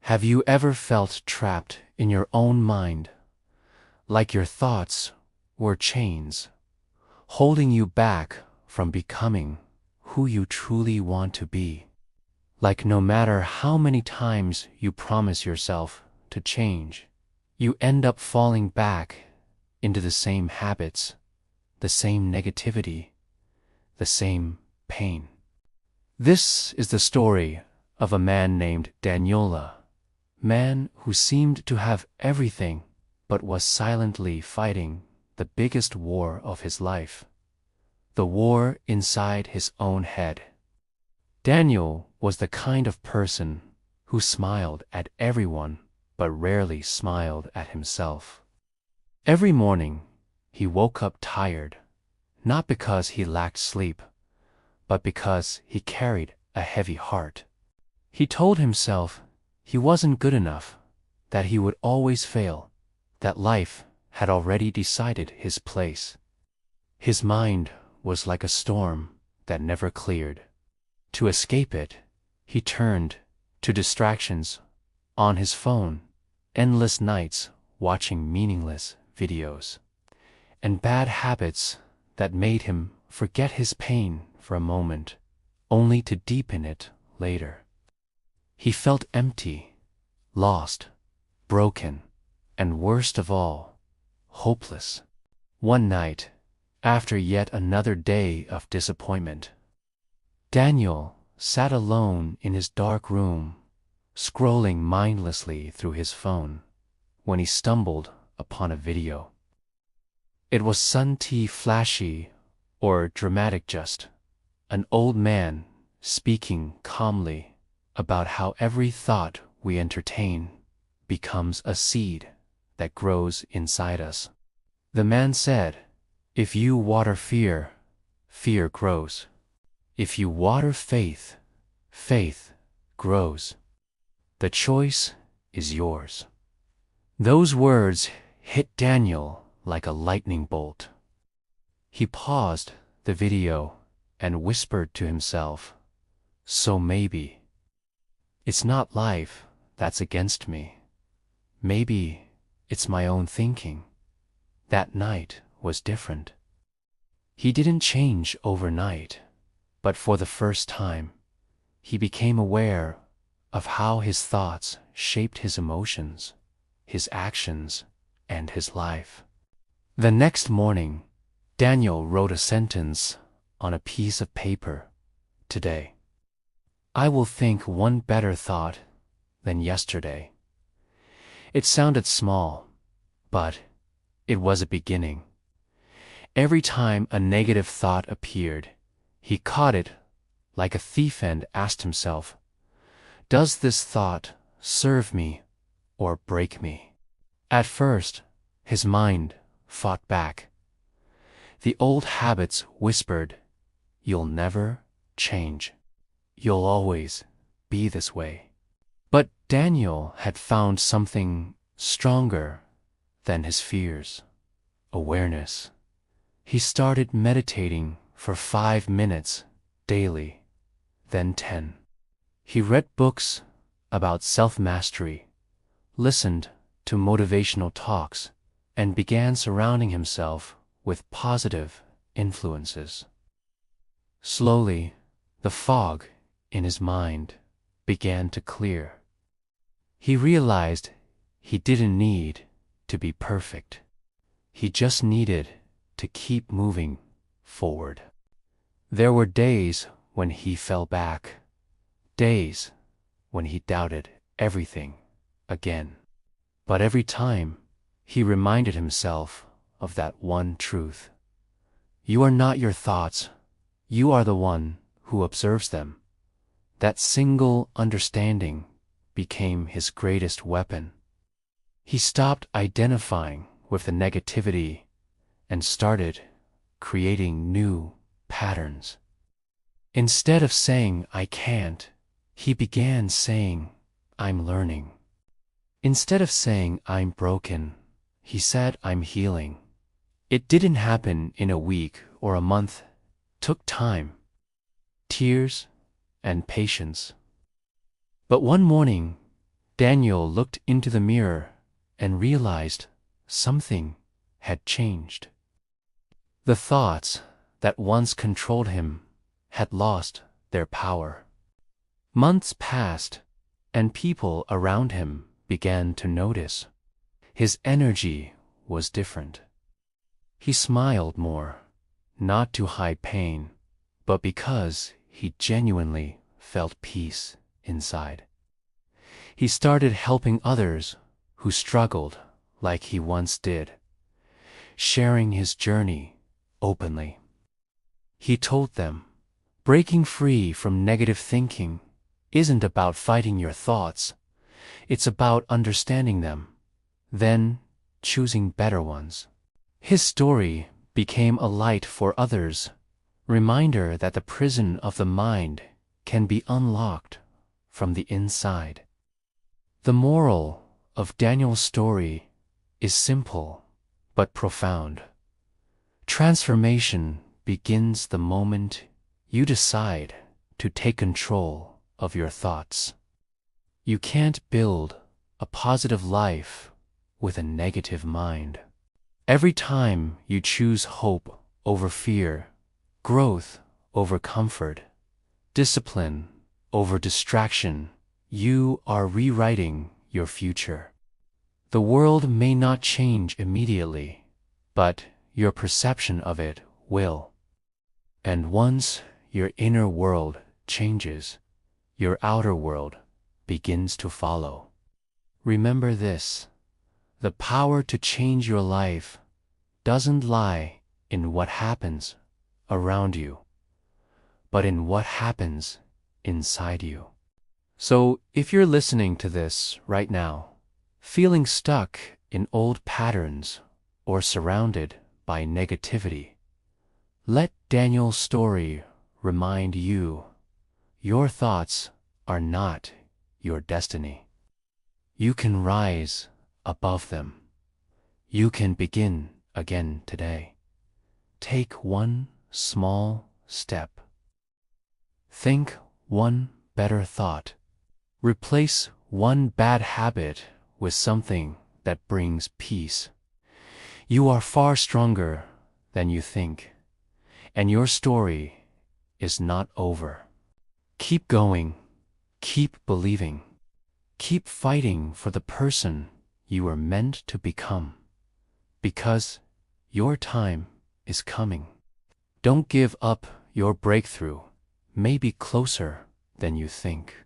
Have you ever felt trapped in your own mind, like your thoughts were chains, holding you back from becoming who you truly want to be? Like no matter how many times you promise yourself to change, you end up falling back into the same habits, the same negativity, the same pain. This is the story of a man named Daniela, man who seemed to have everything but was silently fighting the biggest war of his life, the war inside his own head. Daniel was the kind of person who smiled at everyone but rarely smiled at himself. Every morning, he woke up tired, not because he lacked sleep, but because he carried a heavy heart. He told himself he wasn't good enough, that he would always fail, that life had already decided his place. His mind was like a storm that never cleared. To escape it, he turned to distractions on his phone, endless nights watching meaningless videos, and bad habits that made him forget his pain for a moment, only to deepen it later. He felt empty, lost, broken, and worst of all, hopeless. One night, after yet another day of disappointment, Daniel sat alone in his dark room, scrolling mindlessly through his phone, when he stumbled upon a video. It was sunty flashy or dramatic, just an old man speaking calmly about how every thought we entertain becomes a seed that grows inside us. The man said, "If you water fear, fear grows. If you water faith, faith grows. The choice is yours." Those words hit Daniel like a lightning bolt. He paused the video and whispered to himself, "So maybe it's not life that's against me. Maybe it's my own thinking." That night was different. He didn't change overnight, but for the first time, he became aware of how his thoughts shaped his emotions, his actions, and his life. The next morning, Daniel wrote a sentence on a piece of paper. "Today, I will think one better thought than yesterday." It sounded small, but it was a beginning. Every time a negative thought appeared, he caught it like a thief and asked himself, "Does this thought serve me or break me?" At first, his mind fought back. The old habits whispered, "You'll never change. You'll always be this way." But Daniel had found something stronger than his fears: awareness. He started meditating for 5 minutes daily, then 10. He read books about self-mastery, listened to motivational talks, and began surrounding himself with positive influences. Slowly, the fog in his mind began to clear. He realized he didn't need to be perfect. He just needed to keep moving forward. There were days when he fell back, days when he doubted everything again. But every time, he reminded himself of that one truth: you are not your thoughts, you are the one who observes them. That single understanding became his greatest weapon. He stopped identifying with the negativity and started creating new patterns. Instead of saying, "I can't," he began saying, "I'm learning." Instead of saying, "I'm broken," he said, "I'm healing." It didn't happen in a week or a month. It took time, tears, and patience. But one morning, Daniel looked into the mirror and realized something had changed. The thoughts that once controlled him had lost their power. Months passed, and people around him began to notice. His energy was different. He smiled more, not to hide pain, but because he genuinely felt peace inside. He started helping others who struggled like he once did, sharing his journey openly. He told them, breaking free from negative thinking isn't about fighting your thoughts, it's about understanding them, then choosing better ones. His story became a light for others, reminder that the prison of the mind can be unlocked from the inside. The moral of Daniel's story is simple but profound. Transformation begins the moment you decide to take control of your thoughts. You can't build a positive life with a negative mind. Every time you choose hope over fear, growth over comfort, discipline over distraction, you are rewriting your future. The world may not change immediately, but your perception of it will. And once your inner world changes, your outer world begins to follow. Remember this: the power to change your life doesn't lie in what happens around you, but in what happens inside you. So if you're listening to this right now, feeling stuck in old patterns or surrounded by negativity, let Daniel's story remind you your thoughts are not your destiny. You can rise above them. You can begin again today. Take one small step. Think one better thought. Replace one bad habit with something that brings peace. You are far stronger than you think, and your story is not over. Keep going, keep believing, keep fighting for the person you are meant to become, because your time is coming. Don't give up, your breakthrough may be closer than you think.